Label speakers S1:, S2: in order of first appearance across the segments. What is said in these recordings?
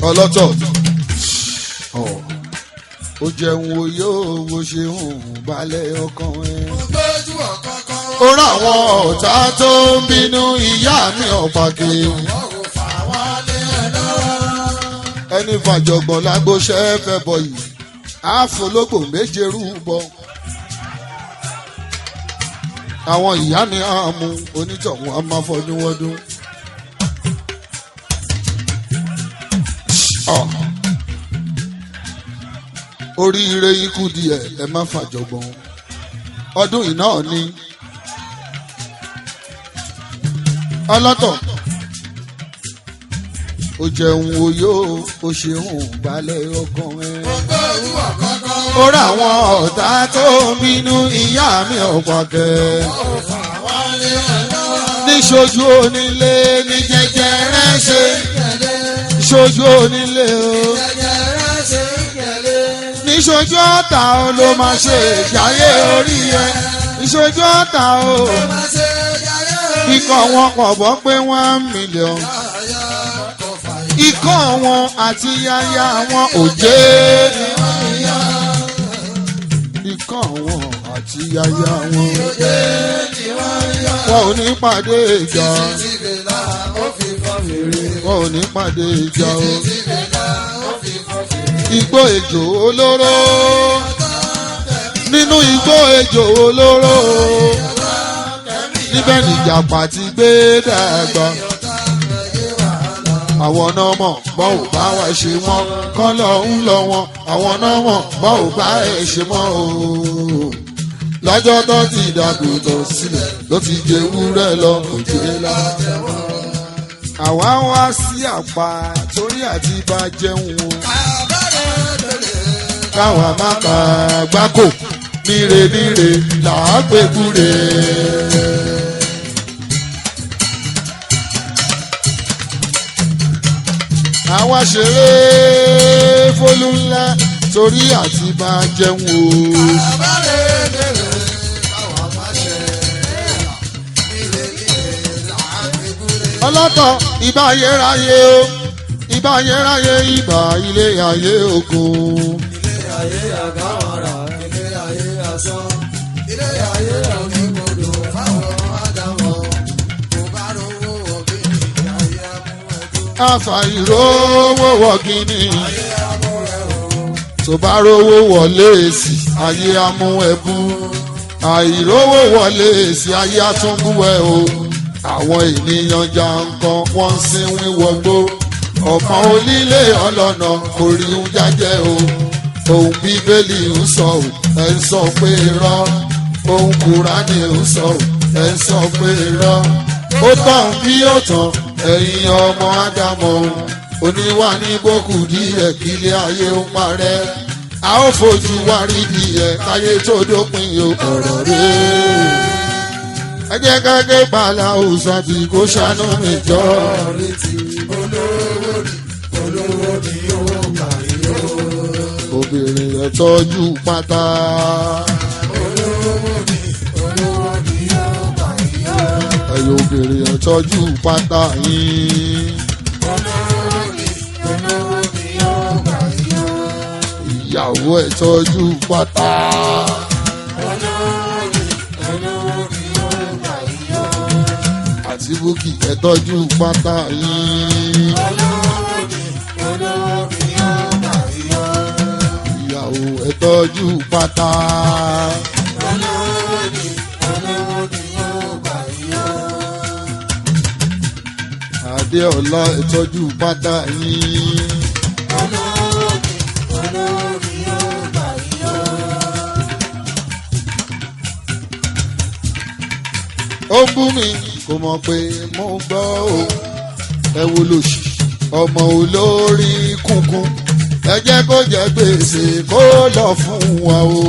S1: ọlọ́tọ̀ ó jẹun oyó owó ṣe hùn balẹ̀ ọkàn ẹ̀. ó rà àwọn ọ̀tá tó ń bínú ìyá mi ọ̀pàkì. ẹni fàjọgbọ̀n lágbóṣẹ́ fẹ́ bọ̀ yìí àfológbò méje rúbọ. àwọn ìyá ni a mú onítọ̀hún a máa fọdún wọ́dún. oríire ikú díẹ̀ ẹ má fàjọgbọ̀n ọdún yìí náà ni ọlọ́tọ̀ ó jẹun oyó ó ṣeun balẹ̀ ọkàn ẹ̀. ó rà àwọn ọ̀tá tó ń bínú ìyá mi ọ̀pàkẹ́. níṣojú onílé ní jẹjẹrẹ ṣe níṣojú onílé o níṣojú ọ̀tá o ló máa ṣe ìjáyé orí ẹ níṣojú ọ̀tá o ikọ̀ wọn kọ̀ bọ́ pé 1 million ikọ̀ wọn àti yaya wọn ò jẹ́ ikọ̀ wọn àti yaya wọn wọn ò ní pàdé ìjà wọn ò ní pàdé ìjà o. Igbó ejò olóró nínú igbó ejò olóró níbẹ̀ nìjàpá ti gbé dàgbà. àwọn náà mọ̀ bọ́ ò bá wa ṣe mọ́ kọ́ lọ ń lọ wọn àwọn náà mọ̀ bọ́ ò bá ẹ̀ ṣe mọ́ o. lọ́jọ́ tó ti dàgùtàn sílẹ̀ ló ti jẹ ewúrẹ́ lọ kò jẹ́ látẹ̀wọ́. àwa wá sí àpá torí àti bá jẹun o. káwa má ka gbáko níre níre làágbèkúre. àwa ṣeré fólú ńlá torí àti bá jẹun o. ọlọ́tọ̀ ìbá ayérayé o ìbá ayérayé ìbá ilé ayé ogun.
S2: ilé ayé àgáwàrà ilé ayé asán ilé ayé onígbòdò fáwọn ádámọ̀ kò bá rówó ọ̀gbìn ayé amúhẹ́kú.
S1: àfàìrówó wọ̀gìnì
S2: ayé amúhẹ́kú.
S1: tó bá rówó wọlé èsì ayé amúhẹ́kú àìrówó wọlé èsì ayé àtúnbúwẹ̀ o. àwọn ènìyàn jàǹkan wọ́n ń sin wíwọgbó ọ̀kan onílé ọlọ́nà kò rí un jájẹ́ o. ohun bíbélì ń sọ ò ẹ̀ ń sọ pé irọ́ ohun kùránì ń sọ ò ẹ̀ ń sọ pé irọ́. ó tàn bí ó tàn ẹ̀yin ọmọ ádámọ̀ oníwà ní bókù díẹ̀ kílé ayé ń parẹ́ a ó fojú wa rí díẹ̀ káyé tó dópin o. ọ̀rọ̀ rẹ̀ ẹ jẹ́ káké pàlà òòsàn tí kò ṣàánú mi jọ.
S2: olówó ni yóò kàrí o.
S1: obìnrin ẹ̀ tọ́jú pátá.
S2: olówó ni yóò kàrí o.
S1: ẹ̀yin obìnrin ẹ̀ tọ́jú pátá yín.
S2: olówó ni yóò kàrí o.
S1: ìyàwó ẹ̀ tọ́jú pátá. àti búkì ẹ̀ tọ́jú pátá yín. ìyàwó ẹ̀ tọ́jú pátá. Adéọlá ẹ̀ tọ́jú pátá yín. ó bú mi kò mọ̀ pé mo gbọ́ o. ẹ wo lòṣì ọmọ olórí kúnkún ẹ jẹ́ kó jẹ gbèsè kó lọ fún wa o.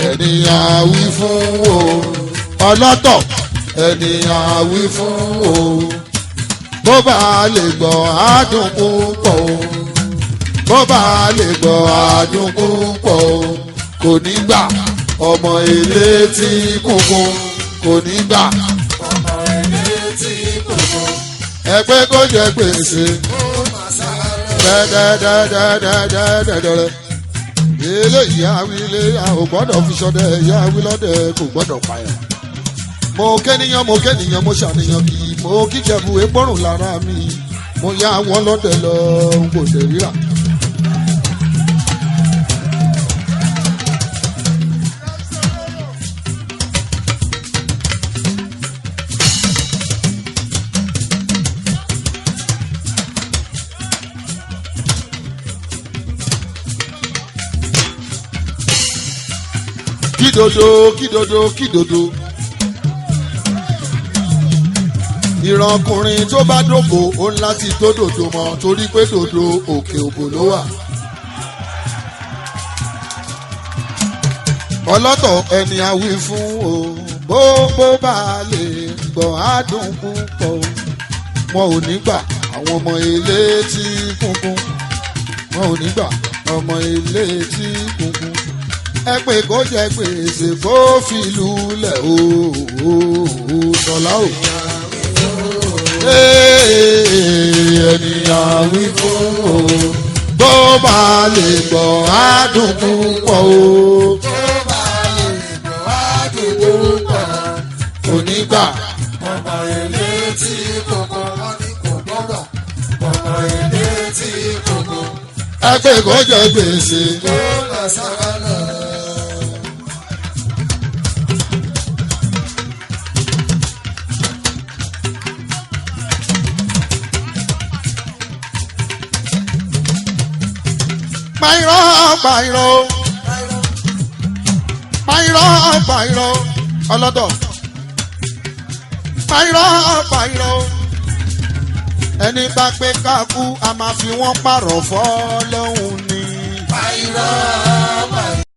S1: ẹni àwí fún o ọlọ́tọ̀ ẹni àwí fún o. bó bá lè gbọ́ àdùn púpọ̀ o. bó bá lè gbọ́ àdùn púpọ̀ o. kò ní gbà ọmọ ilé tí kúnkún kò ní gbà
S2: ọmọ ilé tí kò mọ.
S1: ẹgbẹ́ kó jẹ gbèsè dẹ́dẹ́dẹ́dẹ́dẹ́dẹ́dẹ́dẹ́dẹ́ eléyìí awilé a ò gbọ́dọ̀ fi ṣọdẹ ẹ̀yà awilọ́dẹ kò gbọ́dọ̀ payàn. mo kẹ́niyàn mo ṣàníyàn kì í mo kíjẹ̀bù egbòrùn lára mi mo yá wọn lọ́dẹ lọ kò dé ríra. kídodo ìrànkùnrin tó bá dògbò ó ń láti tó dòdò mọ́ torí pé dòdò òkè òbò ló wà. ọlọ́tọ̀ ẹni a wí fún o bó bá lè gbọ́ àdùn púpọ̀ wọn ò ní gbà àwọn ọmọ ilé tí kúnkún wọn ò ní gbà ọmọ ilé tí kúnkún ẹ pé kó jẹ gbèsè kó fi lulẹ̀ o sọlá o. ènìyàn wí fún o bó bá lè gbọ́ àdùn púpọ̀ o.
S2: tó bá lè gbọ́ àdúgbò pọ̀.
S1: onígbà
S2: ọmọ ilé tí kòkó wọn ní kò gbọ́dọ̀. ọmọ ilé tí kòkó.
S1: ẹ pé kó jẹ gbèsè.
S2: tó lọ sára lọ.
S1: Pàìrọ̀ ọlọ́dọ̀ pàìrọ̀ ẹni bá pé káàkú a máa fi wọ́n pààrọ̀ fọ́ lọ́hùn ni.
S2: Pàìrọ̀